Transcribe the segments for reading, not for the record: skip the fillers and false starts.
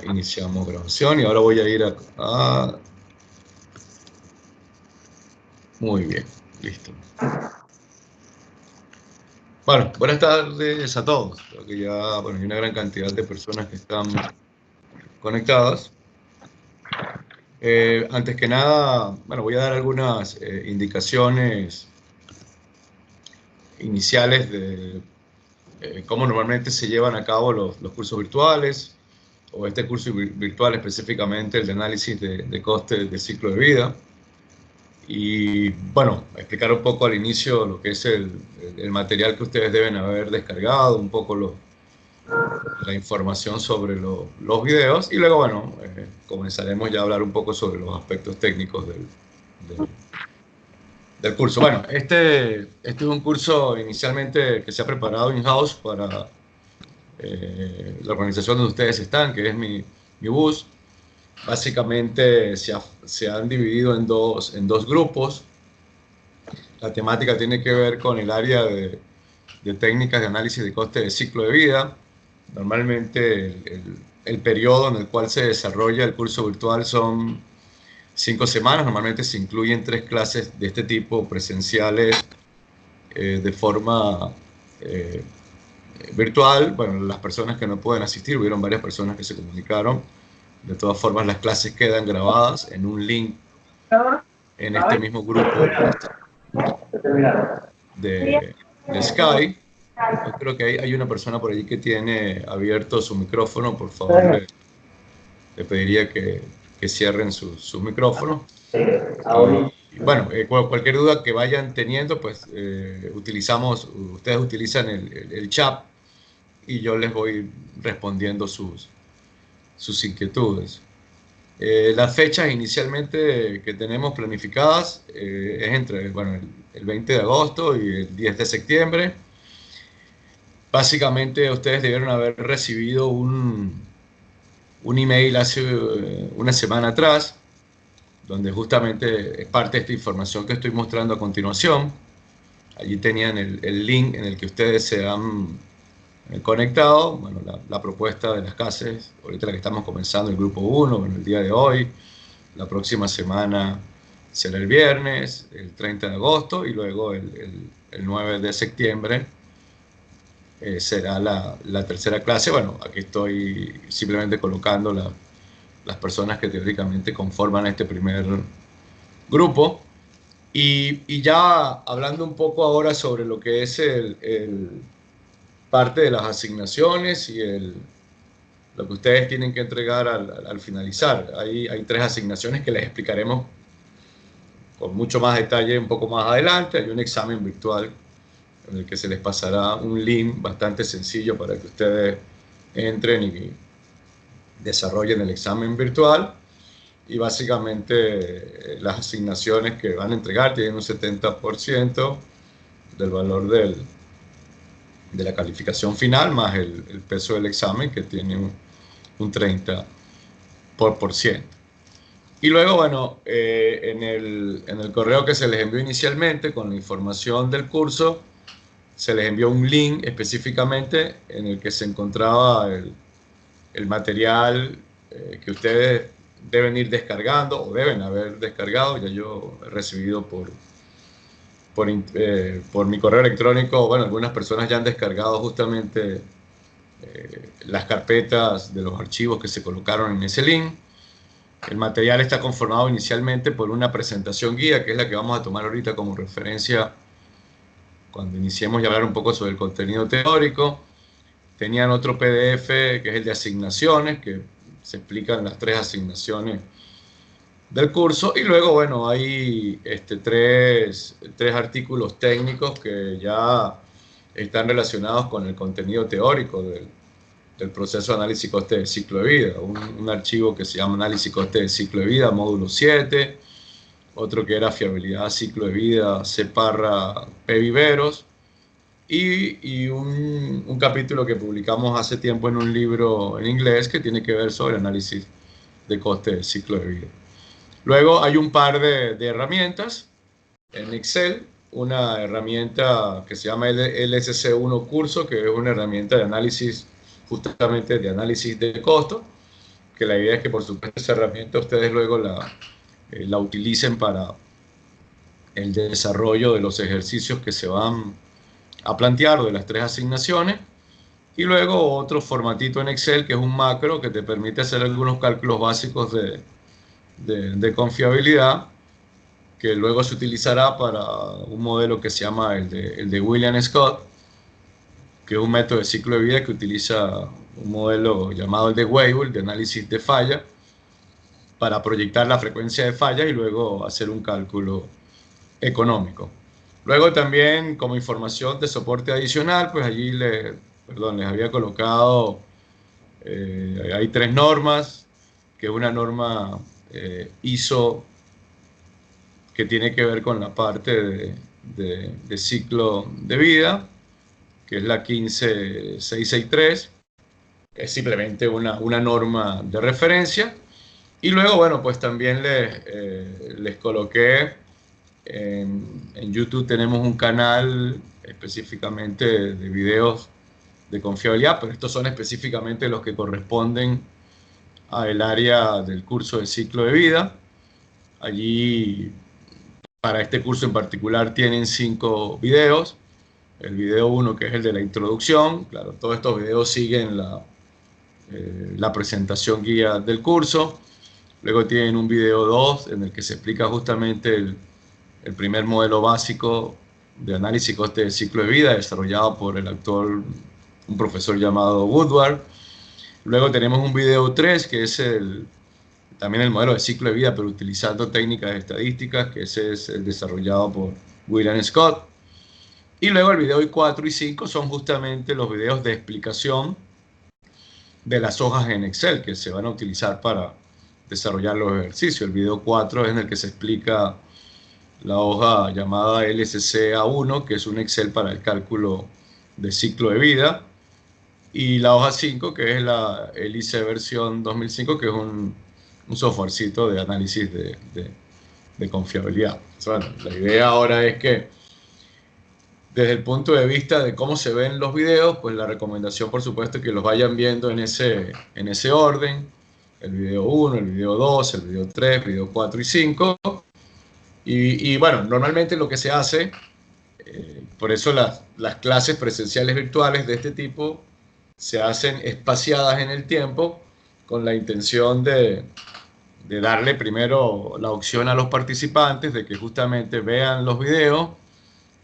Iniciamos grabación y ahora voy a ir Muy bien, listo. Bueno, buenas tardes a todos. Creo que ya hay una gran cantidad de personas que están conectadas. Antes que nada, voy a dar algunas indicaciones iniciales de cómo normalmente se llevan a cabo los cursos virtuales, o este curso virtual específicamente, el de análisis de costes de ciclo de vida. Y bueno, explicar un poco al inicio lo que es el material que ustedes deben haber descargado, un poco la información sobre los videos, y luego, comenzaremos ya a hablar un poco sobre los aspectos técnicos del curso. Bueno, este es un curso inicialmente que se ha preparado in-house para la organización donde ustedes están, que es mi bus. Básicamente se han dividido en dos grupos. La temática tiene que ver con el área de técnicas de análisis de coste de ciclo de vida. Normalmente el periodo en el cual se desarrolla el curso virtual son 5 semanas. Normalmente se incluyen 3 clases de este tipo presenciales de forma virtual. Bueno, las personas que no pueden asistir, hubieron varias personas que se comunicaron. De todas formas, las clases quedan grabadas en un link en este mismo grupo de Skype. Yo creo que hay una persona por allí que tiene abierto su micrófono. Por favor, le pediría que cierren sus micrófonos. Y bueno, cualquier duda que vayan teniendo, pues ustedes utilizan el chat y yo les voy respondiendo sus inquietudes. Las fechas inicialmente que tenemos planificadas es entre el 20 de agosto y el 10 de septiembre. Básicamente ustedes debieron haber recibido un email hace una semana atrás, donde justamente es parte de esta información que estoy mostrando a continuación. Allí tenían el link en el que ustedes se han conectado. Bueno, la propuesta de las clases, ahorita la que estamos comenzando, el grupo 1, el día de hoy, la próxima semana será el viernes, el 30 de agosto, y luego el 9 de septiembre será la tercera clase. Bueno, aquí estoy simplemente colocando las personas que teóricamente conforman este primer grupo. Y ya hablando un poco ahora sobre lo que es parte de las asignaciones y lo que ustedes tienen que entregar al finalizar. Hay 3 asignaciones que les explicaremos con mucho más detalle un poco más adelante. Hay un examen virtual en el que se les pasará un link bastante sencillo para que ustedes entren y desarrollen el examen virtual. Y básicamente las asignaciones que van a entregar tienen un 70% del valor de la calificación final, más el peso del examen, que tiene un 30%. Y luego, bueno, en el correo que se les envió inicialmente con la información del curso, se les envió un link específicamente en el que se encontraba el material que ustedes deben ir descargando o deben haber descargado. Ya yo he recibido por mi correo electrónico, bueno, algunas personas ya han descargado justamente las carpetas de los archivos que se colocaron en ese link. El material está conformado inicialmente por una presentación guía, que es la que vamos a tomar ahorita como referencia cuando iniciemos a hablar un poco sobre el contenido teórico. Tenían otro PDF que es el de asignaciones, que se explican las 3 asignaciones del curso. Y luego, bueno, hay tres artículos técnicos que ya están relacionados con el contenido teórico del proceso de análisis coste de ciclo de vida. Un archivo que se llama análisis coste de ciclo de vida, módulo 7. Otro que era fiabilidad ciclo de vida, C/P Viveros. Y un capítulo que publicamos hace tiempo en un libro en inglés que tiene que ver sobre análisis de coste del ciclo de vida. Luego hay un par de herramientas en Excel. Una herramienta que se llama LSC1 Curso, que es una herramienta de análisis, justamente de análisis de costo, que la idea es que, por supuesto, esa herramienta ustedes luego la utilicen para el desarrollo de los ejercicios que se van a plantear de las 3 asignaciones. Y luego otro formatito en Excel, que es un macro que te permite hacer algunos cálculos básicos de confiabilidad, que luego se utilizará para un modelo que se llama el de William Scott, que es un método de ciclo de vida que utiliza un modelo llamado el de Weibull, de análisis de falla, para proyectar la frecuencia de fallas y luego hacer un cálculo económico. Luego también, como información de soporte adicional, pues allí les había colocado, hay 3 normas, que es una norma ISO que tiene que ver con la parte de ciclo de vida, que es la 15663, es simplemente una norma de referencia. Y luego, bueno, pues también les coloqué, en YouTube tenemos un canal específicamente de videos de confiabilidad, pero estos son específicamente los que corresponden al área del curso de ciclo de vida. Allí, para este curso en particular, tienen 5 videos. El video 1, que es el de la introducción. Claro, todos estos videos siguen la presentación guía del curso. Luego tienen un video 2 en el que se explica justamente el primer modelo básico de análisis y coste de ciclo de vida desarrollado por el autor, un profesor llamado Woodward. Luego tenemos un video 3 que es también el modelo de ciclo de vida, pero utilizando técnicas estadísticas, que ese es el desarrollado por William Scott. Y luego el video 4 y 5 son justamente los videos de explicación de las hojas en Excel que se van a utilizar para desarrollar los ejercicios. El video 4 es en el que se explica la hoja llamada LSCA1, que es un Excel para el cálculo de ciclo de vida. Y la hoja 5, que es la ELICE versión 2005, que es un softwarecito de análisis de confiabilidad. Bueno, la idea ahora es que, desde el punto de vista de cómo se ven los videos, pues la recomendación, por supuesto, es que los vayan viendo en ese orden. El video 1, el video 2, el video 3, el video 4 y 5. Y bueno, normalmente lo que se hace, por eso las clases presenciales virtuales de este tipo se hacen espaciadas en el tiempo, con la intención de darle primero la opción a los participantes de que justamente vean los videos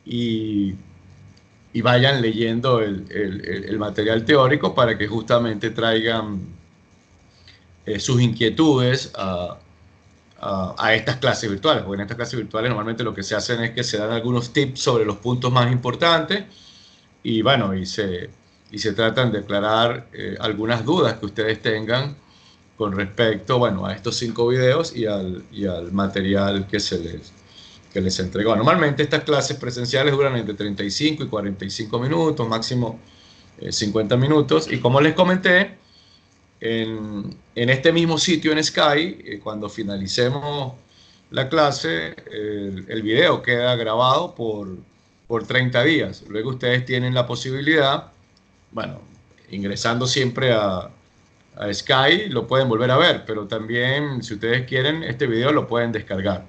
y vayan leyendo el material teórico para que justamente traigan sus inquietudes a estas clases virtuales, porque en estas clases virtuales normalmente lo que se hacen es que se dan algunos tips sobre los puntos más importantes y bueno, y se tratan de aclarar algunas dudas que ustedes tengan con respecto, bueno, a estos 5 videos y al material que les entregó. Normalmente estas clases presenciales duran entre 35 y 45 minutos, máximo 50 minutos, y como les comenté, en este mismo sitio en Sky, cuando finalicemos la clase, el video queda grabado por 30 días. Luego ustedes tienen la posibilidad, bueno, ingresando siempre a Sky, lo pueden volver a ver, pero también, si ustedes quieren, este video lo pueden descargar.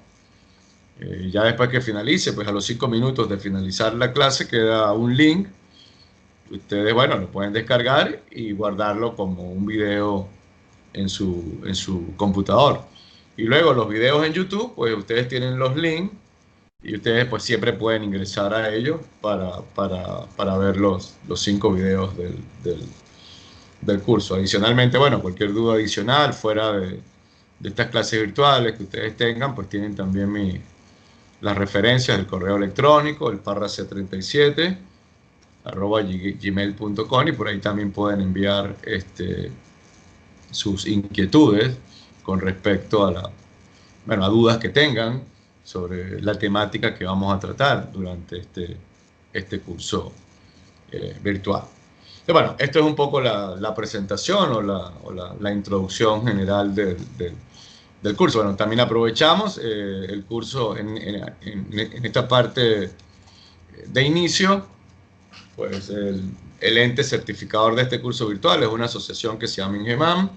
Ya después que finalice, pues a los 5 minutos de finalizar la clase, queda un link. Ustedes, bueno, lo pueden descargar y guardarlo como un video en su computador. Y luego los videos en YouTube, pues ustedes tienen los links y ustedes pues siempre pueden ingresar a ellos para ver los 5 videos del curso. Adicionalmente, bueno, cualquier duda adicional fuera de estas clases virtuales que ustedes tengan, pues tienen también las referencias del correo electrónico, el parrac37 @gmail.com, y por ahí también pueden enviar sus inquietudes con respecto a dudas que tengan sobre la temática que vamos a tratar durante este curso virtual. Entonces, bueno, esto es un poco la presentación o la introducción general del curso. Bueno, también aprovechamos el curso en esta parte de inicio. Pues el ente certificador de este curso virtual es una asociación que se llama INGEMAM,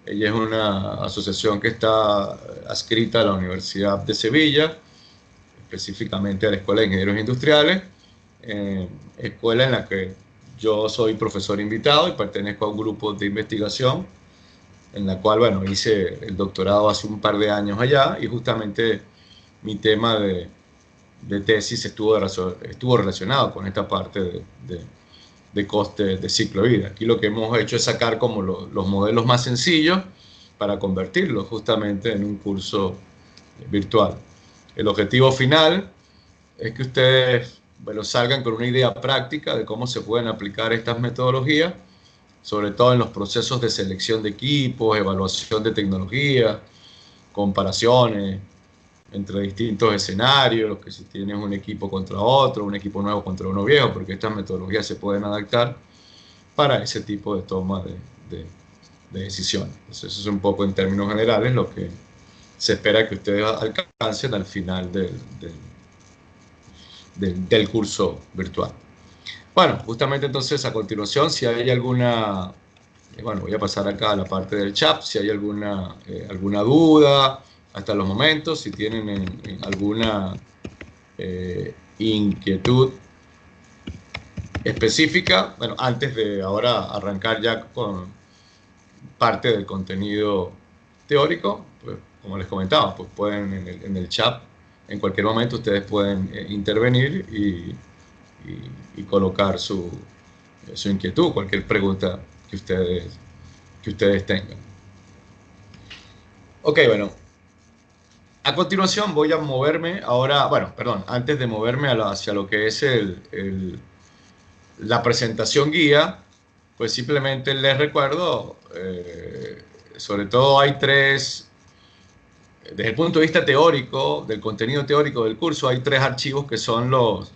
Ella es una asociación que está adscrita a la Universidad de Sevilla, específicamente a la Escuela de Ingenieros Industriales, escuela en la que yo soy profesor invitado y pertenezco a un grupo de investigación en la cual, bueno, hice el doctorado hace un par de años allá y justamente mi tema de tesis estuvo relacionado con esta parte de coste de ciclo de vida. Aquí lo que hemos hecho es sacar como los modelos más sencillos para convertirlos justamente en un curso virtual. El objetivo final es que ustedes, bueno, salgan con una idea práctica de cómo se pueden aplicar estas metodologías, sobre todo en los procesos de selección de equipos, evaluación de tecnología, comparaciones entre distintos escenarios, que si tienes un equipo contra otro, un equipo nuevo contra uno viejo, porque estas metodologías se pueden adaptar para ese tipo de toma de decisiones. Entonces, eso es un poco en términos generales lo que se espera que ustedes alcancen al final del curso virtual. Bueno, justamente entonces a continuación, si hay alguna, bueno, voy a pasar acá a la parte del chat, si hay alguna duda hasta los momentos, si tienen alguna inquietud específica, bueno, antes de ahora arrancar ya con parte del contenido teórico, pues, como les comentaba, pues pueden en el chat, en cualquier momento ustedes pueden intervenir y colocar su inquietud, cualquier pregunta que ustedes tengan. Ok, bueno. A continuación voy a moverme ahora, bueno, perdón, antes de moverme hacia lo que es la presentación guía, pues simplemente les recuerdo, sobre todo hay tres, desde el punto de vista teórico, del contenido teórico del curso, hay tres archivos que son o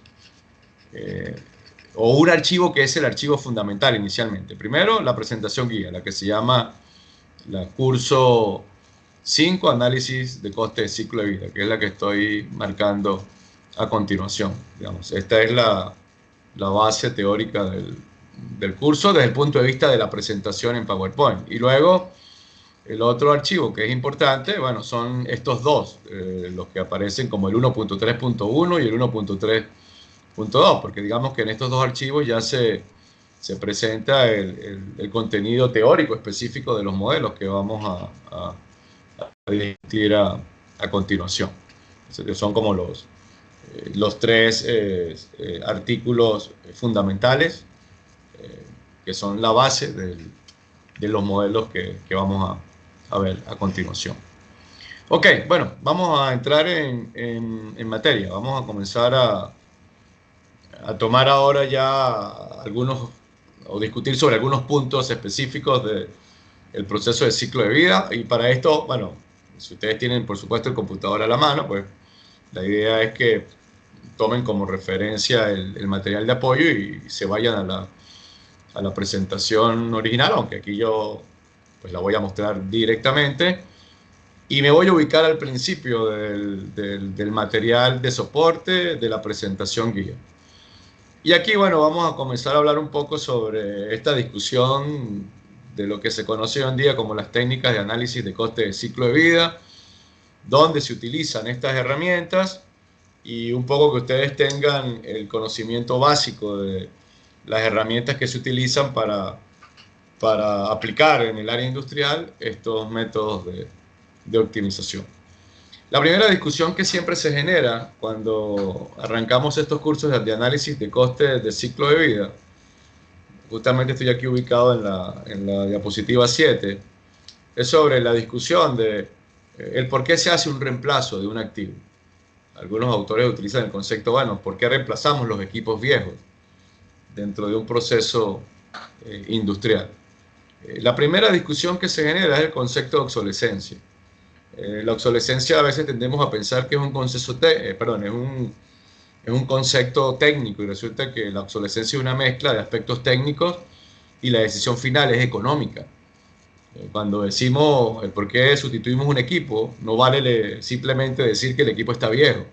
un archivo que es el archivo fundamental inicialmente. Primero, la presentación guía, la que se llama la curso 5, análisis de coste de ciclo de vida, que es la que estoy marcando a continuación. Digamos, esta es la base teórica del curso desde el punto de vista de la presentación en PowerPoint. Y luego, el otro archivo que es importante, bueno, son estos dos, los que aparecen como el 1.3.1 y el 1.3.2, porque digamos que en estos dos archivos ya se presenta el contenido teórico específico de los modelos que vamos a discutir a continuación. Son como los tres artículos fundamentales que son la base de los modelos que vamos a ver a continuación. Ok, bueno, vamos a entrar en materia. Vamos a comenzar a tomar ahora ya algunos, o discutir sobre algunos puntos específicos del proceso de ciclo de vida. Y para esto, bueno, si ustedes tienen, por supuesto, el computador a la mano, pues la idea es que tomen como referencia el material de apoyo y se vayan a la presentación original, aunque aquí yo pues la voy a mostrar directamente. Y me voy a ubicar al principio del material de soporte de la presentación guía. Y aquí, bueno, vamos a comenzar a hablar un poco sobre esta discusión de lo que se conoce hoy en día como las técnicas de análisis de coste de ciclo de vida, dónde se utilizan estas herramientas y un poco que ustedes tengan el conocimiento básico de las herramientas que se utilizan para aplicar en el área industrial estos métodos de optimización. La primera discusión que siempre se genera cuando arrancamos estos cursos de análisis de coste de ciclo de vida, justamente estoy aquí ubicado en la diapositiva 7, es sobre la discusión de el por qué se hace un reemplazo de un activo. Algunos autores utilizan el concepto, bueno, ¿por qué reemplazamos los equipos viejos dentro de un proceso industrial? La primera discusión que se genera es el concepto de obsolescencia. La obsolescencia a veces tendemos a pensar que es un concepto, es un concepto técnico y resulta que la obsolescencia es una mezcla de aspectos técnicos y la decisión final es económica. Cuando decimos el por qué sustituimos un equipo, no vale simplemente decir que el equipo está viejo.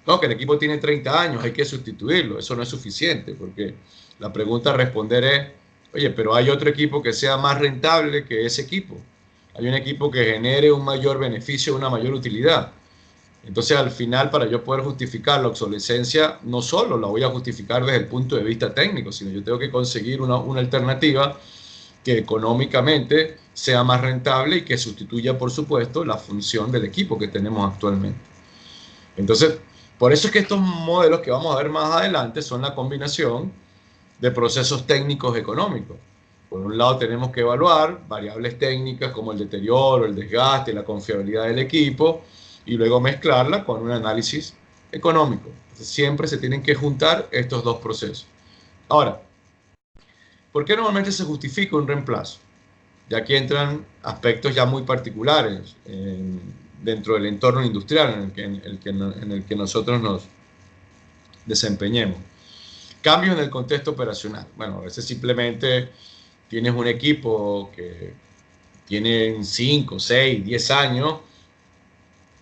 No, que el equipo tiene 30 años, hay que sustituirlo. Eso no es suficiente porque la pregunta a responder es, oye, pero hay otro equipo que sea más rentable que ese equipo. hay un equipo que genere un mayor beneficio, una mayor utilidad. Entonces, al final, para yo poder justificar la obsolescencia, no solo la voy a justificar desde el punto de vista técnico, sino yo tengo que conseguir una alternativa que económicamente sea más rentable y que sustituya, por supuesto, la función del equipo que tenemos actualmente. Entonces, por eso es que estos modelos que vamos a ver más adelante son la combinación de procesos técnicos económicos. Por un lado tenemos que evaluar variables técnicas como el deterioro, el desgaste, la confiabilidad del equipo y luego mezclarla con un análisis económico. Entonces, siempre se tienen que juntar estos dos procesos. Ahora, ¿por qué normalmente se justifica un reemplazo? Ya aquí entran aspectos ya muy particulares dentro del entorno industrial en el que nosotros nos desempeñemos. Cambios en el contexto operacional. Bueno, a veces simplemente tienes un equipo que tiene 5, 6, 10 años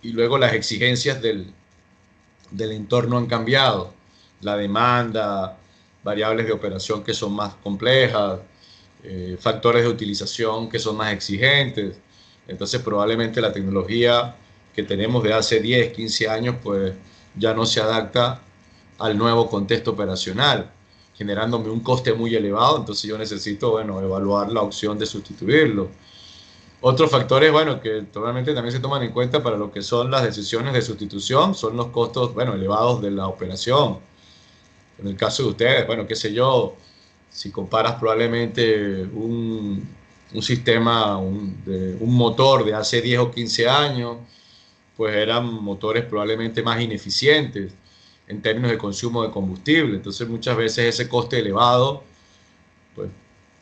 y luego las exigencias del entorno han cambiado. La demanda, variables de operación que son más complejas, factores de utilización que son más exigentes. Entonces probablemente la tecnología que tenemos de hace 10, 15 años pues ya no se adapta al nuevo contexto operacional, generándome un coste muy elevado, entonces yo necesito, bueno, evaluar la opción de sustituirlo. Otros factores, bueno, que probablemente también se toman en cuenta para lo que son las decisiones de sustitución, son los costos, bueno, elevados de la operación. En el caso de ustedes, bueno, qué sé yo, si comparas probablemente un sistema, un motor de hace 10 o 15 años, pues eran motores probablemente más ineficientes en términos de consumo de combustible. Entonces muchas veces ese coste elevado, pues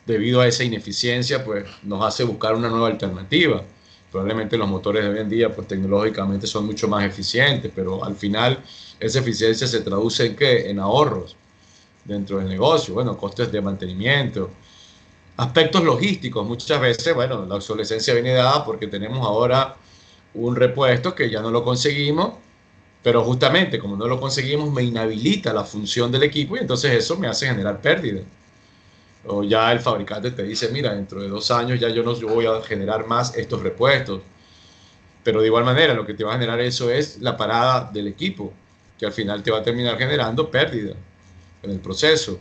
debido a esa ineficiencia, pues nos hace buscar una nueva alternativa. Probablemente los motores de hoy en día, pues tecnológicamente son mucho más eficientes, pero al final esa eficiencia se traduce en ¿qué? En ahorros dentro del negocio, bueno, costes de mantenimiento, aspectos logísticos. Muchas veces, bueno, la obsolescencia viene dada porque tenemos ahora un repuesto que ya no lo conseguimos, pero justamente como no lo conseguimos me inhabilita la función del equipo y entonces eso me hace generar pérdidas. O ya el fabricante te dice, mira, dentro de 2 años ya yo no voy a generar más estos repuestos. Pero de igual manera, lo que te va a generar eso es la parada del equipo, que al final te va a terminar generando pérdida en el proceso.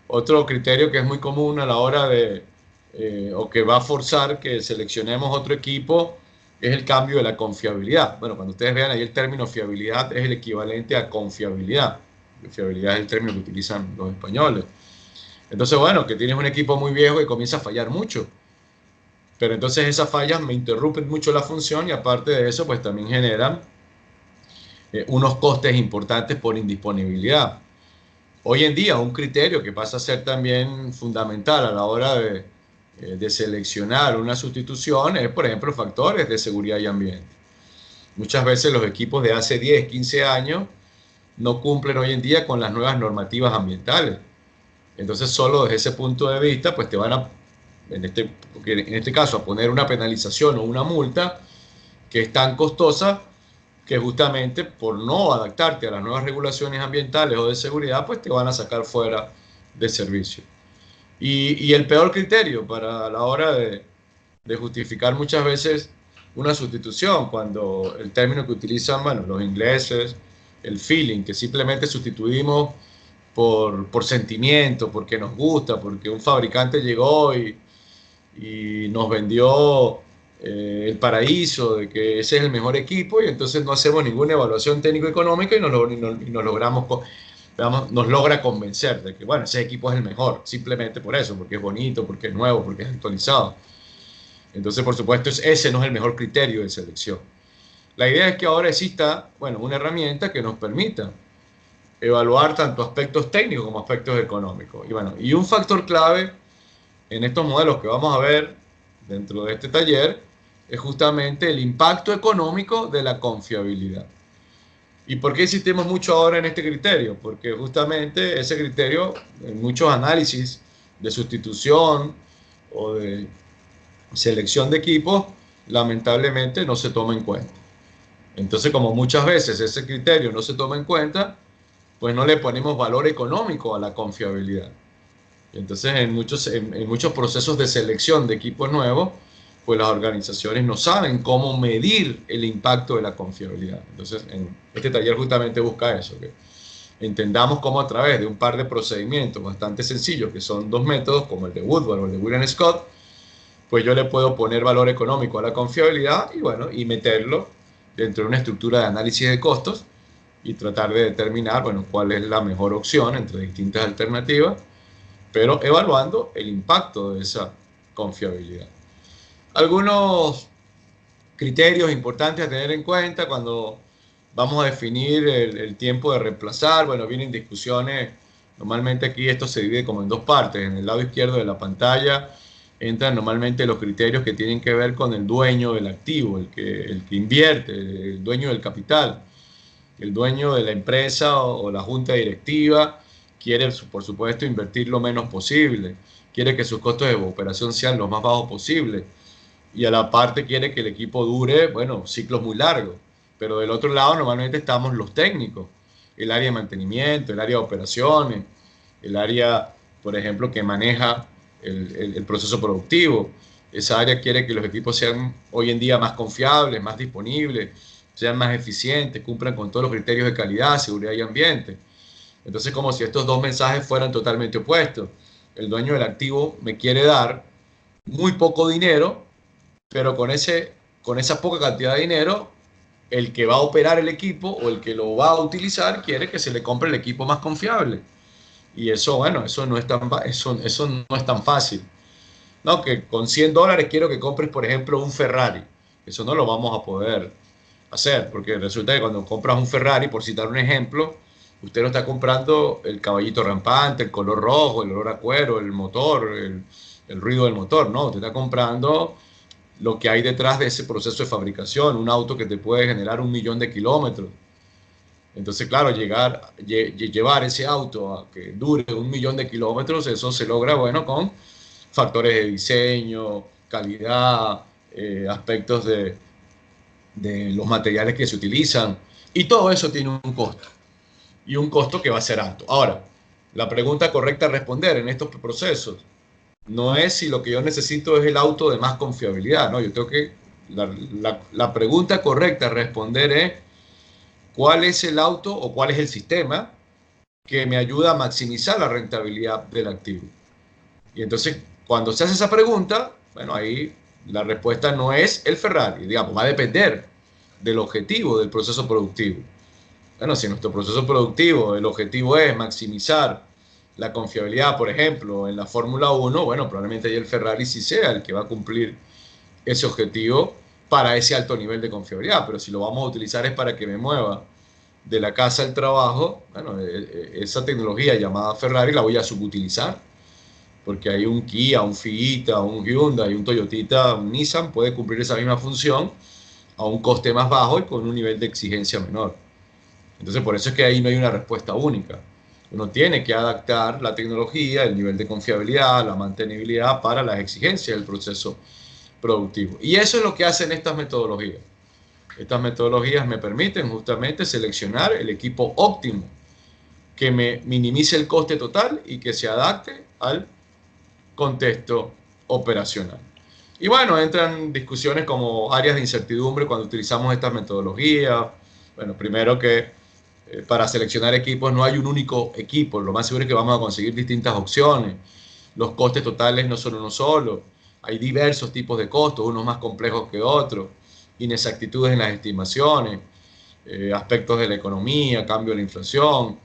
Otro criterio que es muy común a la hora o que va a forzar que seleccionemos otro equipo, es el cambio de la confiabilidad. Bueno, cuando ustedes vean ahí el término fiabilidad es el equivalente a confiabilidad. Fiabilidad es el término que utilizan los españoles. Entonces, bueno, que tienes un equipo muy viejo y comienza a fallar mucho. Pero entonces esas fallas me interrumpen mucho la función y aparte de eso, pues también generan unos costes importantes por indisponibilidad. Hoy en día, un criterio que pasa a ser también fundamental a la hora de seleccionar una sustitución es, por ejemplo, factores de seguridad y ambiente. Muchas veces los equipos de hace 10, 15 años no cumplen hoy en día con las nuevas normativas ambientales. Entonces, solo desde ese punto de vista, pues te van a, en este caso, a poner una penalización o una multa que es tan costosa que justamente por no adaptarte a las nuevas regulaciones ambientales o de seguridad, pues te van a sacar fuera de servicio. Y el peor criterio para la hora de justificar muchas veces una sustitución, cuando el término que utilizan, bueno, los ingleses, el feeling, que simplemente sustituimos por sentimiento, porque nos gusta, porque un fabricante llegó y nos vendió el paraíso de que ese es el mejor equipo y entonces no hacemos ninguna evaluación técnico-económica y nos logramos, nos logra convencer de que, bueno, ese equipo es el mejor, simplemente por eso, porque es bonito, porque es nuevo, porque es actualizado. Entonces, por supuesto, ese no es el mejor criterio de selección. La idea es que ahora exista, bueno, una herramienta que nos permita evaluar tanto aspectos técnicos como aspectos económicos. Y bueno, y un factor clave en estos modelos que vamos a ver dentro de este taller es justamente el impacto económico de la confiabilidad. ¿Y por qué insistimos mucho ahora en este criterio? Porque justamente ese criterio en muchos análisis de sustitución o de selección de equipos lamentablemente no se toma en cuenta. Entonces, como muchas veces ese criterio no se toma en cuenta, pues no le ponemos valor económico a la confiabilidad. Entonces, en muchos procesos de selección de equipos nuevos, pues las organizaciones no saben cómo medir el impacto de la confiabilidad. Entonces, en este taller justamente busca eso, que entendamos cómo a través de un par de procedimientos bastante sencillos, que son dos métodos, como el de Woodward o el de William Scott, pues yo le puedo poner valor económico a la confiabilidad y bueno, y meterlo dentro de una estructura de análisis de costos y tratar de determinar, bueno, cuál es la mejor opción entre distintas alternativas, pero evaluando el impacto de esa confiabilidad. Algunos criterios importantes a tener en cuenta cuando vamos a definir el tiempo de reemplazar. Bueno, vienen discusiones, normalmente aquí esto se divide como en dos partes. En el lado izquierdo de la pantalla entran normalmente los criterios que tienen que ver con el dueño del activo, el que invierte, el dueño del capital, el dueño de la empresa o la junta directiva quiere, por supuesto, invertir lo menos posible, quiere que sus costos de operación sean los más bajos posibles y a la parte quiere que el equipo dure, bueno, ciclos muy largos. Pero del otro lado normalmente estamos los técnicos, el área de mantenimiento, el área de operaciones, el área, por ejemplo, que maneja el proceso productivo. Esa área quiere que los equipos sean hoy en día más confiables, más disponibles, sean más eficientes, cumplan con todos los criterios de calidad, seguridad y ambiente. Entonces, como si estos dos mensajes fueran totalmente opuestos. El dueño del activo me quiere dar muy poco dinero, pero con esa poca cantidad de dinero, el que va a operar el equipo o el que lo va a utilizar quiere que se le compre el equipo más confiable. Y eso, bueno, eso no es tan fácil. No, que con $100 quiero que compres, por ejemplo, un Ferrari. Eso no lo vamos a poder hacer, porque resulta que cuando compras un Ferrari, por citar un ejemplo, usted no está comprando el caballito rampante, el color rojo, el olor a cuero, el motor, el ruido del motor, no, usted está comprando lo que hay detrás de ese proceso de fabricación, un auto que te puede generar 1 millón de kilómetros. Entonces, claro, llevar ese auto a que dure 1 millón de kilómetros, eso se logra, bueno, con factores de diseño, calidad, aspectos de los materiales que se utilizan, y todo eso tiene un costo, y un costo que va a ser alto. Ahora, la pregunta correcta a responder en estos procesos no es si lo que yo necesito es el auto de más confiabilidad, ¿no? Yo tengo que, la pregunta correcta a responder es cuál es el auto o cuál es el sistema que me ayuda a maximizar la rentabilidad del activo. Y entonces, cuando se hace esa pregunta, bueno, ahí la respuesta no es el Ferrari, digamos, va a depender del objetivo del proceso productivo. Bueno, si nuestro proceso productivo, el objetivo es maximizar la confiabilidad, por ejemplo, en la Fórmula 1, bueno, probablemente ahí el Ferrari sí sea el que va a cumplir ese objetivo para ese alto nivel de confiabilidad, pero si lo vamos a utilizar es para que me mueva de la casa al trabajo, bueno, esa tecnología llamada Ferrari la voy a subutilizar, porque hay un Kia, un Fiat, un Hyundai, un Toyotita, un Nissan puede cumplir esa misma función a un coste más bajo y con un nivel de exigencia menor. Entonces, por eso es que ahí no hay una respuesta única. Uno tiene que adaptar la tecnología, el nivel de confiabilidad, la mantenibilidad para las exigencias del proceso productivo. Y eso es lo que hacen estas metodologías. Estas metodologías me permiten justamente seleccionar el equipo óptimo que me minimice el coste total y que se adapte al contexto operacional. Y bueno, entran discusiones como áreas de incertidumbre cuando utilizamos estas metodologías. Bueno, primero que para seleccionar equipos no hay un único equipo, lo más seguro es que vamos a conseguir distintas opciones. Los costes totales no son uno solo, hay diversos tipos de costos, unos más complejos que otros, inexactitudes en las estimaciones, aspectos de la economía, cambio de la inflación,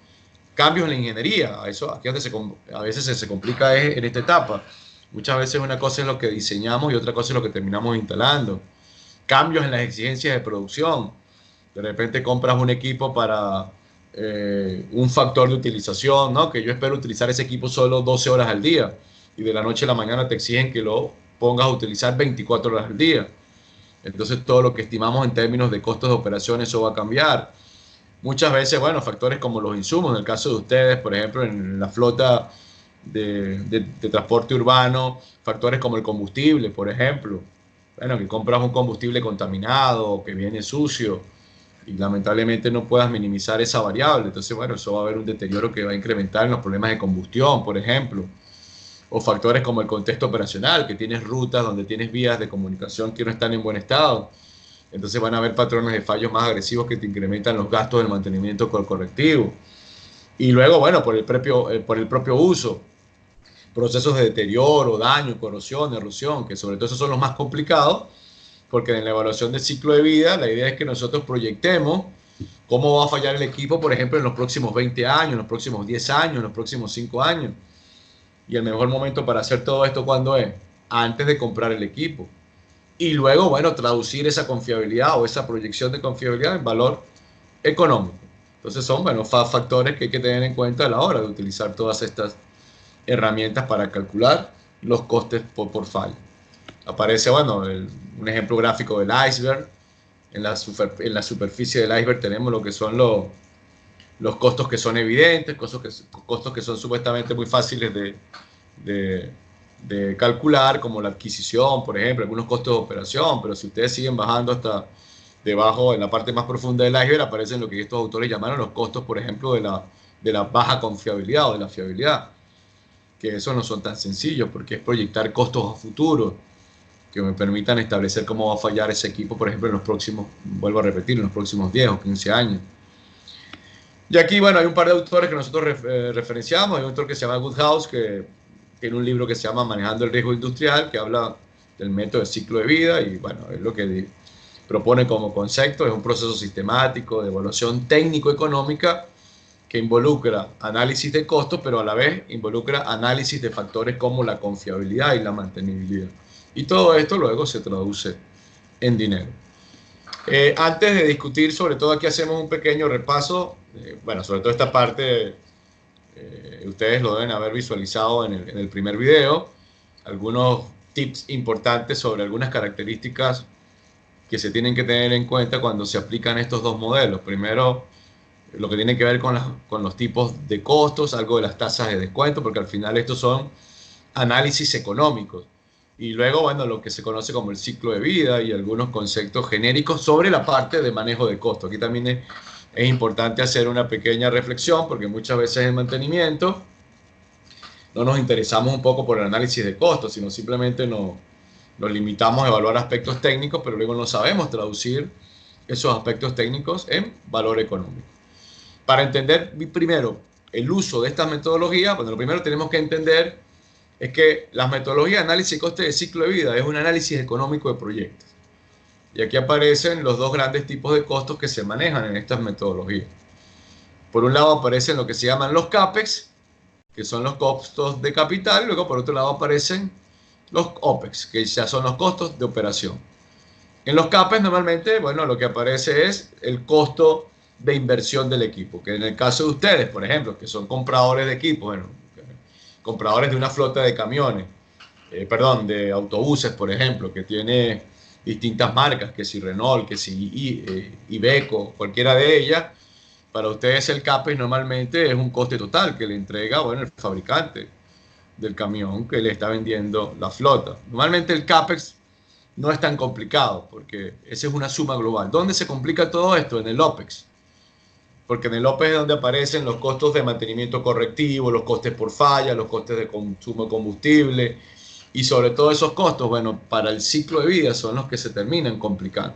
cambios en la ingeniería. Eso aquí donde a veces se complica es en esta etapa. Muchas veces una cosa es lo que diseñamos y otra cosa es lo que terminamos instalando. Cambios en las exigencias de producción. De repente compras un equipo para un factor de utilización, ¿no? Que yo espero utilizar ese equipo solo 12 horas al día y de la noche a la mañana te exigen que lo pongas a utilizar 24 horas al día. Entonces todo lo que estimamos en términos de costos de operación, eso va a cambiar. Muchas veces, bueno, factores como los insumos, en el caso de ustedes, por ejemplo, en la flota de transporte urbano, factores como el combustible, por ejemplo. Bueno, que compras un combustible contaminado o que viene sucio y lamentablemente no puedas minimizar esa variable. Entonces, bueno, eso va a haber un deterioro que va a incrementar en los problemas de combustión, por ejemplo. o factores como el contexto operacional, que tienes rutas donde tienes vías de comunicación que no están en buen estado. Entonces van a haber patrones de fallos más agresivos que te incrementan los gastos del mantenimiento correctivo. Y luego, bueno, por el propio uso, procesos de deterioro, daño, corrosión, erosión, que sobre todo esos son los más complicados, porque en la evaluación del ciclo de vida, la idea es que nosotros proyectemos cómo va a fallar el equipo, por ejemplo, en los próximos 20 años, en los próximos 10 años, en los próximos 5 años. Y el mejor momento para hacer todo esto, ¿cuándo es? Antes de comprar el equipo. Y luego, bueno, traducir esa confiabilidad o esa proyección de confiabilidad en valor económico. Entonces son, bueno, factores que hay que tener en cuenta a la hora de utilizar todas estas herramientas para calcular los costes por falla. Aparece, bueno, un ejemplo gráfico del iceberg. En la superficie del iceberg tenemos lo que son los costos que son evidentes, costos que son supuestamente muy fáciles de calcular, como la adquisición, por ejemplo, algunos costos de operación, pero si ustedes siguen bajando hasta debajo, en la parte más profunda del iceberg, aparecen lo que estos autores llamaron los costos, por ejemplo, de la baja confiabilidad o de la fiabilidad, que esos no son tan sencillos, porque es proyectar costos a futuro, que me permitan establecer cómo va a fallar ese equipo, por ejemplo, en los próximos, vuelvo a repetir, en los próximos 10 o 15 años. Y aquí, bueno, hay un par de autores que nosotros referenciamos. Hay un autor que se llama Woodhouse, que tiene un libro que se llama Manejando el Riesgo Industrial, que habla del método de ciclo de vida, y bueno, es lo que propone como concepto. Es un proceso sistemático de evaluación técnico-económica que involucra análisis de costos, pero a la vez involucra análisis de factores como la confiabilidad y la mantenibilidad. Y todo esto luego se traduce en dinero. Antes de discutir, sobre todo aquí hacemos un pequeño repaso, bueno, sobre todo esta parte, ustedes lo deben haber visualizado en el primer video, algunos tips importantes sobre algunas características que se tienen que tener en cuenta cuando se aplican estos dos modelos. Primero, lo que tiene que ver con los tipos de costos, algo de las tasas de descuento, porque al final estos son análisis económicos. Y luego, bueno, lo que se conoce como el ciclo de vida y algunos conceptos genéricos sobre la parte de manejo de costos. Aquí también es importante hacer una pequeña reflexión, porque muchas veces en mantenimiento no nos interesamos un poco por el análisis de costos, sino simplemente nos limitamos a evaluar aspectos técnicos, pero luego no sabemos traducir esos aspectos técnicos en valor económico. Para entender primero el uso de estas metodologías, bueno, lo primero tenemos que entender es que las metodologías de análisis de coste de ciclo de vida es un análisis económico de proyectos. Y aquí aparecen los dos grandes tipos de costos que se manejan en estas metodologías. Por un lado aparecen lo que se llaman los CAPEX, que son los costos de capital, y luego por otro lado aparecen los OPEX, que ya son los costos de operación. En los CAPEX normalmente, bueno, lo que aparece es el costo de inversión del equipo, que en el caso de ustedes, por ejemplo, que son compradores de equipos, bueno, compradores de una flota de camiones, de autobuses, por ejemplo, que tiene distintas marcas, que si Renault, que si Iveco, cualquiera de ellas, para ustedes el CAPEX normalmente es un coste total que le entrega, bueno, el fabricante del camión que le está vendiendo la flota. Normalmente el CAPEX no es tan complicado, porque esa es una suma global. ¿Dónde se complica todo esto? En el OPEX. Porque en el OPEX es donde aparecen los costos de mantenimiento correctivo, los costes por falla, los costes de consumo de combustible, y sobre todo esos costos, bueno, para el ciclo de vida son los que se terminan complicando.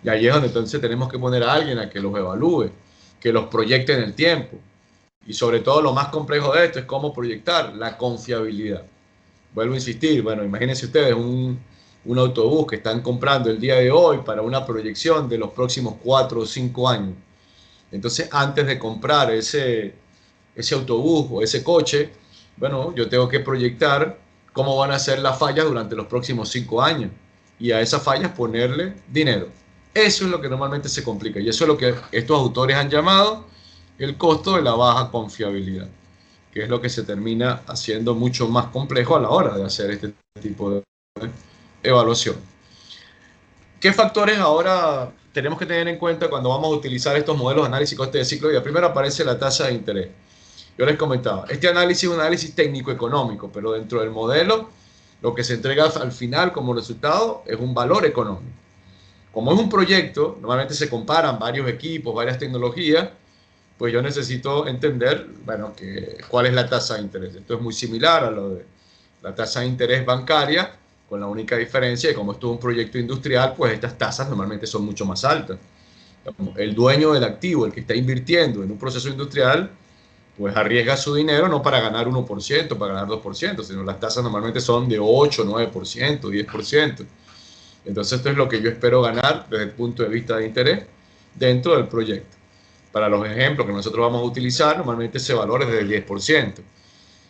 Y ahí es donde entonces tenemos que poner a alguien a que los evalúe, que los proyecte en el tiempo. Y sobre todo lo más complejo de esto es cómo proyectar la confiabilidad. Vuelvo a insistir, bueno, imagínense ustedes un autobús que están comprando el día de hoy para una proyección de los próximos 4 o 5 años. Entonces, antes de comprar ese autobús o ese coche, bueno, yo tengo que proyectar cómo van a ser las fallas durante los próximos 5 años y a esas fallas ponerle dinero. Eso es lo que normalmente se complica y eso es lo que estos autores han llamado el costo de la baja confiabilidad, que es lo que se termina haciendo mucho más complejo a la hora de hacer este tipo de evaluación. ¿Qué factores ahora tenemos que tener en cuenta cuando vamos a utilizar estos modelos de análisis coste de ciclo de vida? Primero aparece la tasa de interés. Yo les comentaba, este análisis es un análisis técnico-económico, pero dentro del modelo lo que se entrega al final como resultado es un valor económico. Como es un proyecto, normalmente se comparan varios equipos, varias tecnologías, pues yo necesito entender, bueno, cuál es la tasa de interés. Esto es muy similar la tasa de interés bancaria, con la única diferencia de como esto es un proyecto industrial, pues estas tasas normalmente son mucho más altas. El dueño del activo, el que está invirtiendo en un proceso industrial, pues arriesga su dinero no para ganar 1%, para ganar 2%, sino las tasas normalmente son de 8, 9%, 10%. Entonces esto es lo que yo espero ganar desde el punto de vista de interés dentro del proyecto. Para los ejemplos que nosotros vamos a utilizar, normalmente ese valor es del 10%.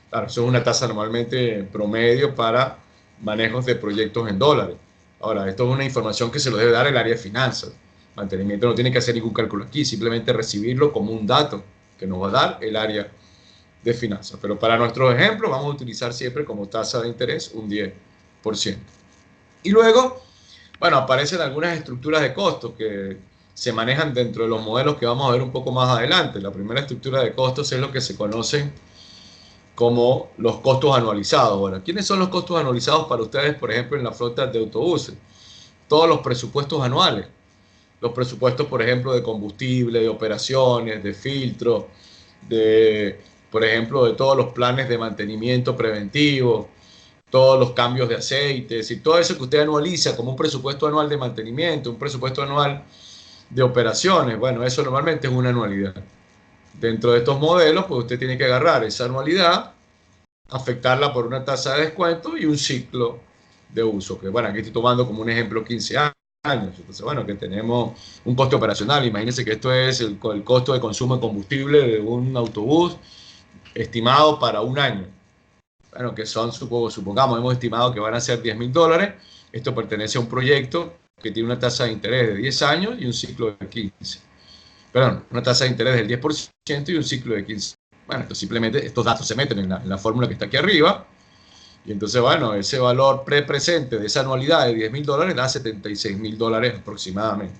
Claro, eso es una tasa normalmente promedio para manejos de proyectos en dólares. Ahora, esto es una información que se lo debe dar el área de finanzas. Mantenimiento no tiene que hacer ningún cálculo aquí, simplemente recibirlo como un dato que nos va a dar el área de finanzas. Pero para nuestros ejemplos vamos a utilizar siempre como tasa de interés un 10%. Y luego, bueno, aparecen algunas estructuras de costos que se manejan dentro de los modelos que vamos a ver un poco más adelante. La primera estructura de costos es lo que se conoce como los costos anualizados. Bueno, ¿quiénes son los costos anualizados para ustedes, por ejemplo, en la flota de autobuses? Todos los presupuestos anuales. Los presupuestos, por ejemplo, de combustible, de operaciones, de filtro, de, por ejemplo, de todos los planes de mantenimiento preventivo, todos los cambios de aceites y todo eso que usted anualiza como un presupuesto anual de mantenimiento, un presupuesto anual de operaciones. Bueno, eso normalmente es una anualidad. Dentro de estos modelos, pues usted tiene que agarrar esa anualidad, afectarla por una tasa de descuento y un ciclo de uso, que bueno, aquí estoy tomando como un ejemplo 15 años. Entonces, bueno, que tenemos un costo operacional. Imagínense que esto es el costo de consumo de combustible de un autobús estimado para un año. Bueno, que son, supongamos, hemos estimado que van a ser $10.000. Esto pertenece a un proyecto que tiene una tasa de interés de 10 años y un ciclo de 15. Perdón, una tasa de interés del 10% y un ciclo de 15. Bueno, esto simplemente estos datos se meten en la fórmula que está aquí arriba. Y entonces, bueno, ese valor presente de esa anualidad de $10.000 da $76.000 aproximadamente.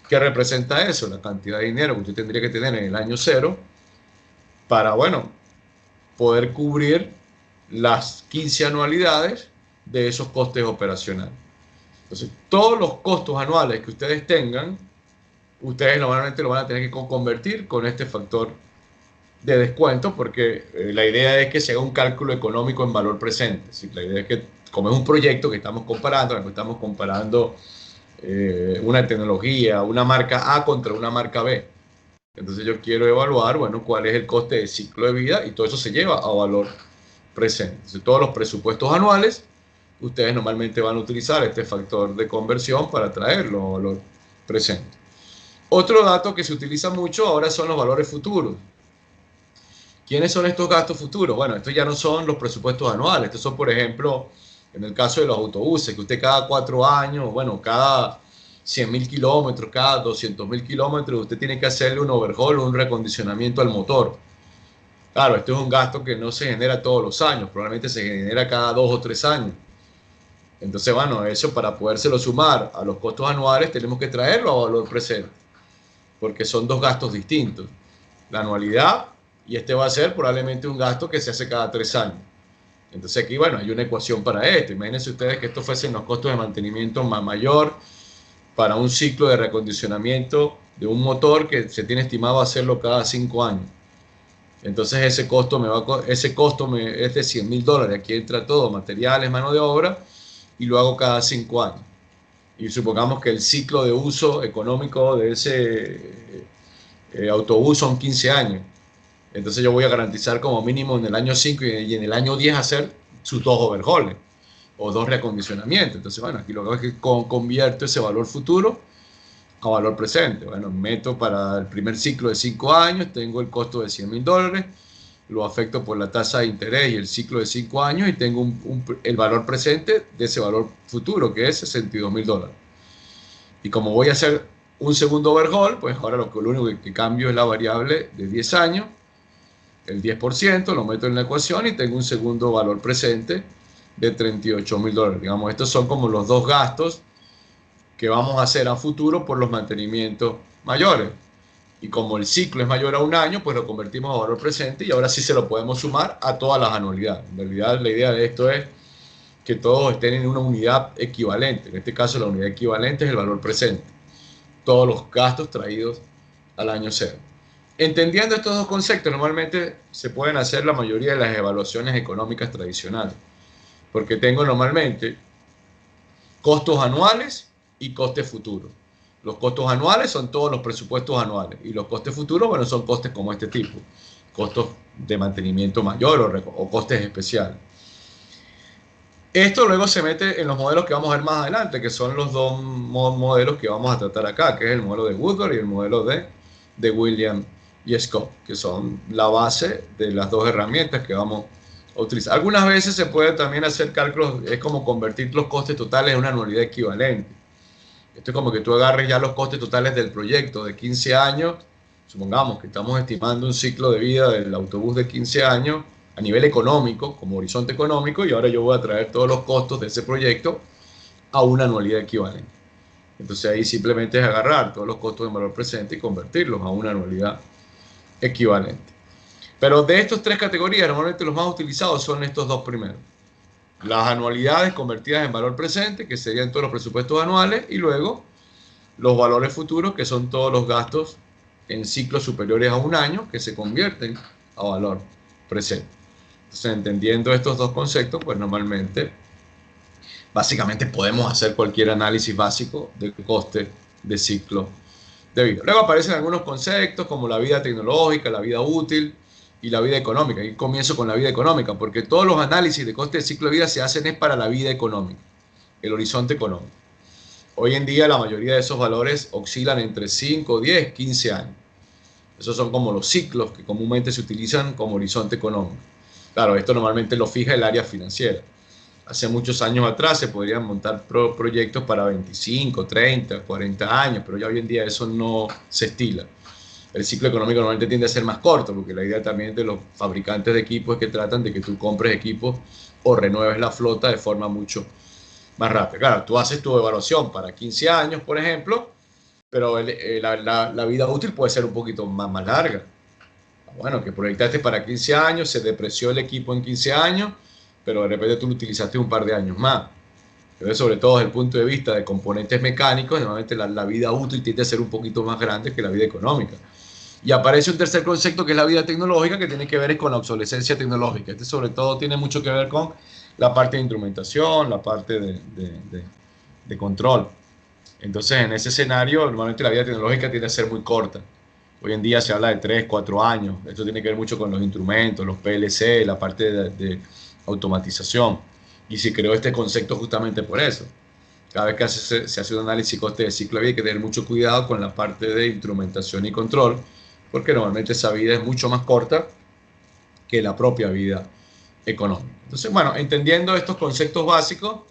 ¿Qué representa eso? La cantidad de dinero que usted tendría que tener en el año cero para, bueno, poder cubrir las 15 anualidades de esos costes operacionales. Entonces, todos los costos anuales que ustedes tengan, ustedes normalmente lo van a tener que convertir con este factor de descuento, porque la idea es que se haga un cálculo económico en valor presente. ¿Sí? La idea es que, como es un proyecto que estamos comparando una tecnología, una marca A contra una marca B. Entonces yo quiero evaluar, bueno, cuál es el coste de ciclo de vida y todo eso se lleva a valor presente. Entonces, todos los presupuestos anuales, ustedes normalmente van a utilizar este factor de conversión para traerlo a valor presente. Otro dato que se utiliza mucho ahora son los valores futuros. ¿Quiénes son estos gastos futuros? Bueno, estos ya no son los presupuestos anuales. Estos son, por ejemplo, en el caso de los autobuses, que usted cada 4 años, bueno, cada 100.000 kilómetros, cada 200.000 kilómetros, usted tiene que hacerle un overhaul, un recondicionamiento al motor. Claro, esto es un gasto que no se genera todos los años, probablemente se genera cada 2 o 3 años. Entonces, bueno, eso para podérselo sumar a los costos anuales tenemos que traerlo a valor presente, porque son dos gastos distintos. La anualidad, y este va a ser probablemente un gasto que se hace cada 3 años. Entonces aquí, bueno, hay una ecuación para esto. Imagínense ustedes que esto fuesen los costos de mantenimiento más mayor para un ciclo de recondicionamiento de un motor que se tiene estimado hacerlo cada 5 años. Entonces ese costo es de $100.000. Aquí entra todo, materiales, mano de obra, y lo hago cada 5 años. Y supongamos que el ciclo de uso económico de ese autobús son 15 años. Entonces yo voy a garantizar como mínimo en el año 5 y en el año 10 hacer sus 2 overhauls o 2 reacondicionamientos. Entonces, bueno, aquí lo que hago es que convierto ese valor futuro a valor presente. Bueno, meto para el primer ciclo de 5 años, tengo el costo de $100.000, lo afecto por la tasa de interés y el ciclo de 5 años y tengo el valor presente de ese valor futuro, que es $62.000. Y como voy a hacer un segundo overhaul, pues ahora lo único que cambio es la variable de 10 años, el 10%, lo meto en la ecuación y tengo un segundo valor presente de $38.000. Digamos, estos son como los dos gastos que vamos a hacer a futuro por los mantenimientos mayores. Y como el ciclo es mayor a un año, pues lo convertimos a valor presente y ahora sí se lo podemos sumar a todas las anualidades. En realidad, la idea de esto es que todos estén en una unidad equivalente. En este caso, la unidad equivalente es el valor presente. Todos los gastos traídos al año cero. Entendiendo estos dos conceptos, normalmente se pueden hacer la mayoría de las evaluaciones económicas tradicionales. porque tengo normalmente costos anuales y costes futuros. Los costos anuales son todos los presupuestos anuales y los costes futuros, bueno, son costes como este tipo, costos de mantenimiento mayor o costes especiales. Esto luego se mete en los modelos que vamos a ver más adelante, que son los dos modelos que vamos a tratar acá, que es el modelo de Woodward y el modelo de Williams y Scott, que son la base de las dos herramientas que vamos a utilizar. Algunas veces se puede también hacer cálculos, es como convertir los costes totales en una anualidad equivalente. Esto es como que tú agarres ya los costes totales del proyecto de 15 años, supongamos que estamos estimando un ciclo de vida del autobús de 15 años a nivel económico, como horizonte económico, y ahora yo voy a traer todos los costos de ese proyecto a una anualidad equivalente. Entonces ahí simplemente es agarrar todos los costos en valor presente y convertirlos a una anualidad equivalente. Pero de estas tres categorías, normalmente los más utilizados son estos dos primeros. Las anualidades convertidas en valor presente, que serían todos los presupuestos anuales, y luego los valores futuros, que son todos los gastos en ciclos superiores a un año, que se convierten a valor presente. Entonces, entendiendo estos dos conceptos, pues normalmente, básicamente podemos hacer cualquier análisis básico del coste de ciclo de vida. Luego aparecen algunos conceptos como la vida tecnológica, la vida útil y la vida económica. Y comienzo con la vida económica, porque todos los análisis de coste de ciclo de vida se hacen es para la vida económica, el horizonte económico. Hoy en día la mayoría de esos valores oscilan entre 5, 10, 15 años. Esos son como los ciclos que comúnmente se utilizan como horizonte económico. Claro, esto normalmente lo fija el área financiera. Hace muchos años atrás se podrían montar proyectos para 25, 30, 40 años, pero ya hoy en día eso no se estila. El ciclo económico normalmente tiende a ser más corto, porque la idea también de los fabricantes de equipos es que tratan de que tú compres equipos o renueves la flota de forma mucho más rápida. Claro, tú haces tu evaluación para 15 años, por ejemplo, pero la vida útil puede ser un poquito más larga. Bueno, que proyectaste para 15 años, se depreció el equipo en 15 años, pero de repente tú lo utilizaste un par de años más. Entonces, sobre todo desde el punto de vista de componentes mecánicos, normalmente la vida útil tiende a ser un poquito más grande que la vida económica. Y aparece un tercer concepto que es la vida tecnológica, que tiene que ver con la obsolescencia tecnológica. Este sobre todo tiene mucho que ver con la parte de instrumentación, la parte de control. Entonces, en ese escenario, normalmente la vida tecnológica tiende a ser muy corta. Hoy en día se habla de 3, 4 años. Esto tiene que ver mucho con los instrumentos, los PLC, la parte de automatización. Y se creó este concepto justamente por eso. Cada vez que se hace un análisis coste de ciclo de vida hay que tener mucho cuidado con la parte de instrumentación y control, porque normalmente esa vida es mucho más corta que la propia vida económica. Entonces, bueno, entendiendo estos conceptos básicos,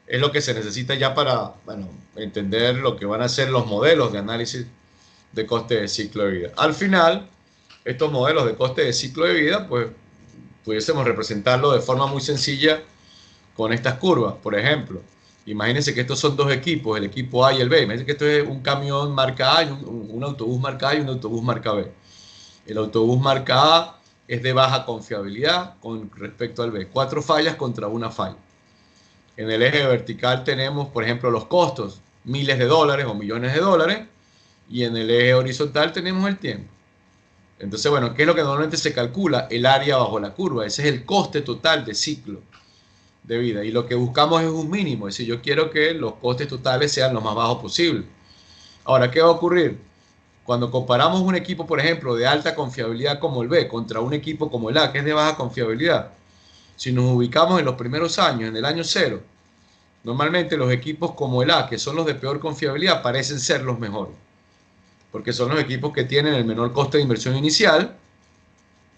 es lo que se necesita ya para, bueno, entender lo que van a ser los modelos de análisis de coste de ciclo de vida. Al final, estos modelos de coste de ciclo de vida, pues pudiésemos representarlo de forma muy sencilla con estas curvas. Por ejemplo, imagínense que estos son dos equipos, el equipo A y el B. Imagínense que esto es un camión marca A y un autobús marca A y un autobús marca B. El autobús marca A es de baja confiabilidad con respecto al B. 4 fallas contra una falla. En el eje vertical tenemos, por ejemplo, los costos, miles de dólares o millones de dólares. Y en el eje horizontal tenemos el tiempo. Entonces, bueno, ¿qué es lo que normalmente se calcula? El área bajo la curva. Ese es el coste total de ciclo de vida. Y lo que buscamos es un mínimo. Es decir, yo quiero que los costes totales sean lo más bajos posible. Ahora, ¿qué va a ocurrir? Cuando comparamos un equipo, por ejemplo, de alta confiabilidad como el B contra un equipo como el A, que es de baja confiabilidad, si nos ubicamos en los primeros años, en el año cero, normalmente los equipos como el A, que son los de peor confiabilidad, parecen ser los mejores, porque son los equipos que tienen el menor coste de inversión inicial,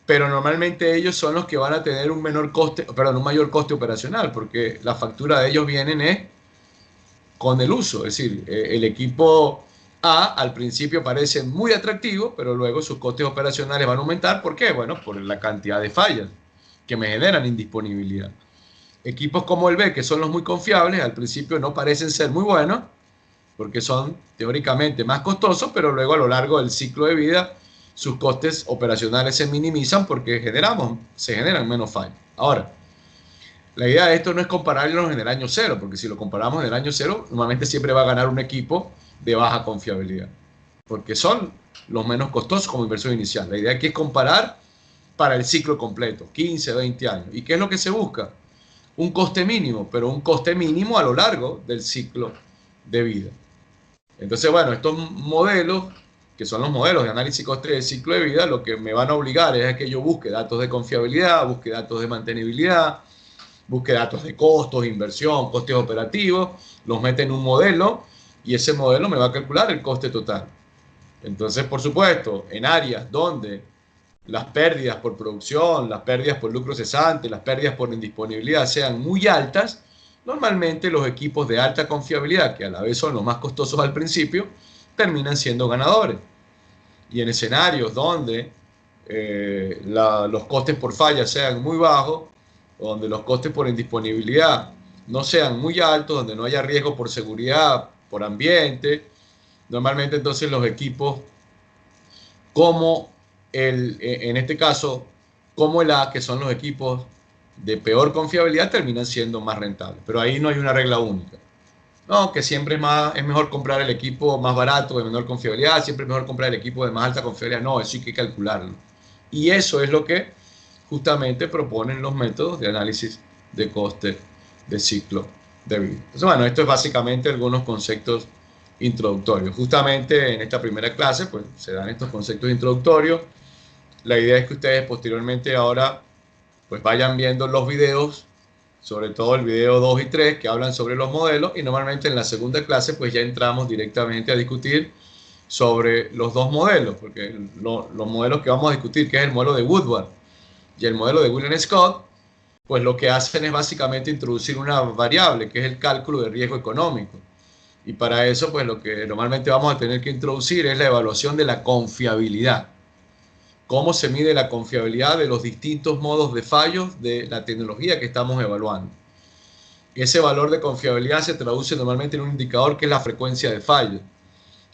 pero normalmente ellos son los que van a tener un menor coste, perdón, un mayor coste operacional, porque la factura de ellos vienen con el uso, es decir, el equipo A al principio parece muy atractivo, pero luego sus costes operacionales van a aumentar. ¿Por qué? Bueno, por la cantidad de fallas que me generan indisponibilidad. Equipos como el B, que son los muy confiables, al principio no parecen ser muy buenos, porque son teóricamente más costosos, pero luego a lo largo del ciclo de vida sus costes operacionales se minimizan porque se generan menos fallas. Ahora, la idea de esto no es compararlos en el año cero, porque si lo comparamos en el año cero, normalmente siempre va a ganar un equipo de baja confiabilidad, porque son los menos costosos como inversión inicial. La idea aquí es comparar para el ciclo completo, 15, 20 años. ¿Y qué es lo que se busca? un coste mínimo, pero un coste mínimo a lo largo del ciclo de vida. Entonces, bueno, estos modelos, que son los modelos de análisis coste de ciclo de vida, lo que me van a obligar es a que yo busque datos de confiabilidad, busque datos de mantenibilidad, busque datos de costos, inversión, costes operativos, los mete en un modelo y ese modelo me va a calcular el coste total. Entonces, por supuesto, en áreas donde las pérdidas por producción, las pérdidas por lucro cesante, las pérdidas por indisponibilidad sean muy altas, normalmente los equipos de alta confiabilidad, que a la vez son los más costosos al principio, terminan siendo ganadores. Y en escenarios donde los costes por falla sean muy bajos, donde los costes por indisponibilidad no sean muy altos, donde no haya riesgo por seguridad, por ambiente, normalmente entonces los equipos como en este caso, como el A, que son los equipos de peor confiabilidad, terminan siendo más rentables. Pero ahí no hay una regla única. No, que siempre es mejor comprar el equipo más barato, de menor confiabilidad, siempre es mejor comprar el equipo de más alta confiabilidad. No, eso hay que calcularlo. Y eso es lo que justamente proponen los métodos de análisis de coste de ciclo de vida. Entonces, bueno, esto es básicamente algunos conceptos introductorios. Justamente en esta primera clase, pues se dan estos conceptos introductorios. La idea es que ustedes posteriormente ahora, pues vayan viendo los videos, sobre todo el video 2 y 3, que hablan sobre los modelos, y normalmente en la segunda clase, pues ya entramos directamente a discutir sobre los dos modelos, porque los modelos que vamos a discutir, que es el modelo de Woodward y el modelo de William Scott, pues lo que hacen es básicamente introducir una variable, que es el cálculo de riesgo económico. Y para eso, pues lo que normalmente vamos a tener que introducir es la evaluación de la confiabilidad. Cómo se mide la confiabilidad de los distintos modos de fallos de la tecnología que estamos evaluando. Ese valor de confiabilidad se traduce normalmente en un indicador que es la frecuencia de fallos.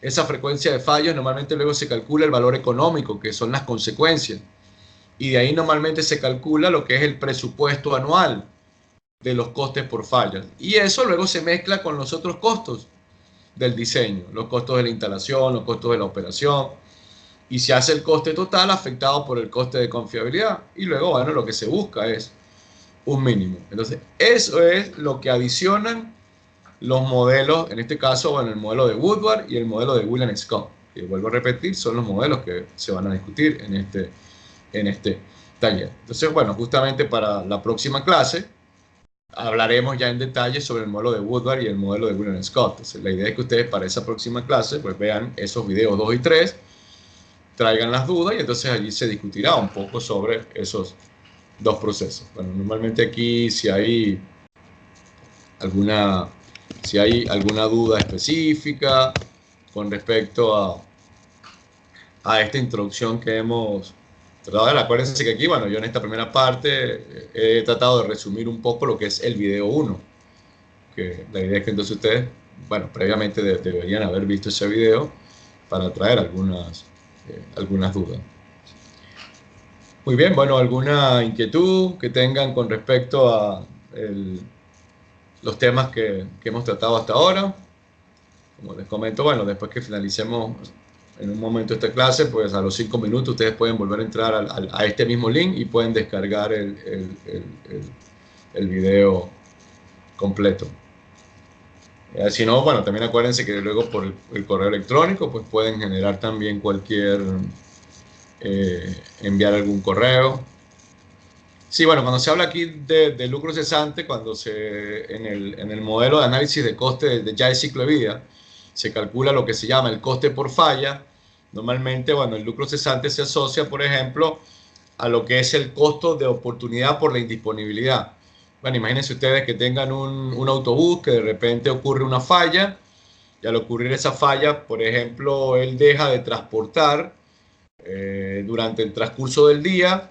Esa frecuencia de fallos normalmente luego se calcula el valor económico, que son las consecuencias. Y de ahí normalmente se calcula lo que es el presupuesto anual de los costes por fallas. Y eso luego se mezcla con los otros costos del diseño, los costos de la instalación, los costos de la operación, y se hace el coste total afectado por el coste de confiabilidad. Y luego, bueno, lo que se busca es un mínimo. Entonces, eso es lo que adicionan los modelos, en este caso, bueno, el modelo de Woodward y el modelo de William Scott. Que vuelvo a repetir, son los modelos que se van a discutir en este taller. Entonces, bueno, justamente para la próxima clase hablaremos ya en detalle sobre el modelo de Woodward y el modelo de William Scott. Entonces, la idea es que ustedes para esa próxima clase pues vean esos videos 2 y 3, traigan las dudas y entonces allí se discutirá un poco sobre esos dos procesos. Bueno, normalmente aquí si hay alguna duda específica con respecto a esta introducción que hemos tratado de ver. Acuérdense que aquí, bueno, yo en esta primera parte he tratado de resumir un poco lo que es el video 1, que la idea es que entonces ustedes, bueno, previamente deberían haber visto ese video para traer algunas dudas. Muy bien, bueno, ¿alguna inquietud que tengan con respecto a los temas que hemos tratado hasta ahora? Como les comento, bueno, después que finalicemos en un momento esta clase, pues a los 5 minutos ustedes pueden volver a entrar a este mismo link y pueden descargar el video completo. Si no, bueno, también acuérdense que luego por el correo electrónico pues pueden generar también enviar algún correo. Sí, bueno, cuando se habla aquí de lucro cesante, en el modelo de análisis de coste ya de ciclo de vida, se calcula lo que se llama el coste por falla. Normalmente, bueno, el lucro cesante se asocia, por ejemplo, a lo que es el costo de oportunidad por la indisponibilidad. Bueno, imagínense ustedes que tengan un autobús que de repente ocurre una falla, y al ocurrir esa falla, por ejemplo, él deja de transportar durante el transcurso del día,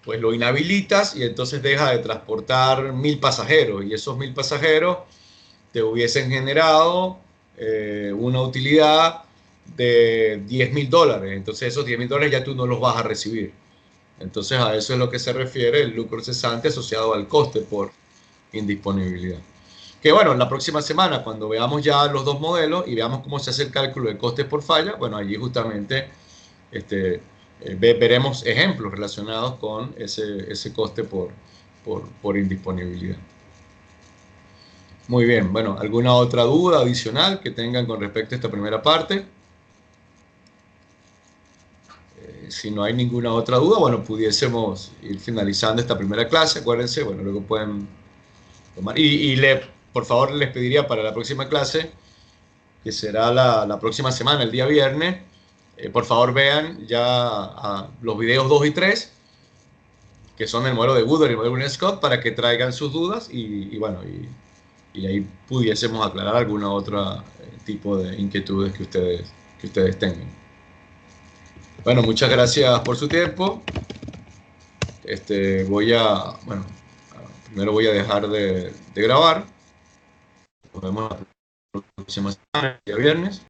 pues lo inhabilitas y entonces deja de transportar 1000 pasajeros, y esos 1000 pasajeros te hubiesen generado una utilidad de $10.000. Entonces esos $10.000 ya tú no los vas a recibir. Entonces a eso es lo que se refiere el lucro cesante asociado al coste por indisponibilidad. Que bueno, la próxima semana cuando veamos ya los dos modelos y veamos cómo se hace el cálculo de costes por falla, bueno, allí justamente veremos ejemplos relacionados con ese coste por indisponibilidad. Muy bien, bueno, ¿alguna otra duda adicional que tengan con respecto a esta primera parte? Si no hay ninguna otra duda, bueno, pudiésemos ir finalizando esta primera clase. Acuérdense, bueno, luego pueden tomar. Por favor, les pediría para la próxima clase, que será la próxima semana, el día viernes, por favor vean ya los videos 2 y 3, que son el modelo de Woodward y el modelo de Scott, para que traigan sus dudas bueno, y ahí pudiésemos aclarar alguna otra tipo de inquietudes que ustedes tengan. Bueno, muchas gracias por su tiempo. Bueno, primero voy a dejar de grabar. Nos vemos la próxima semana, el día viernes.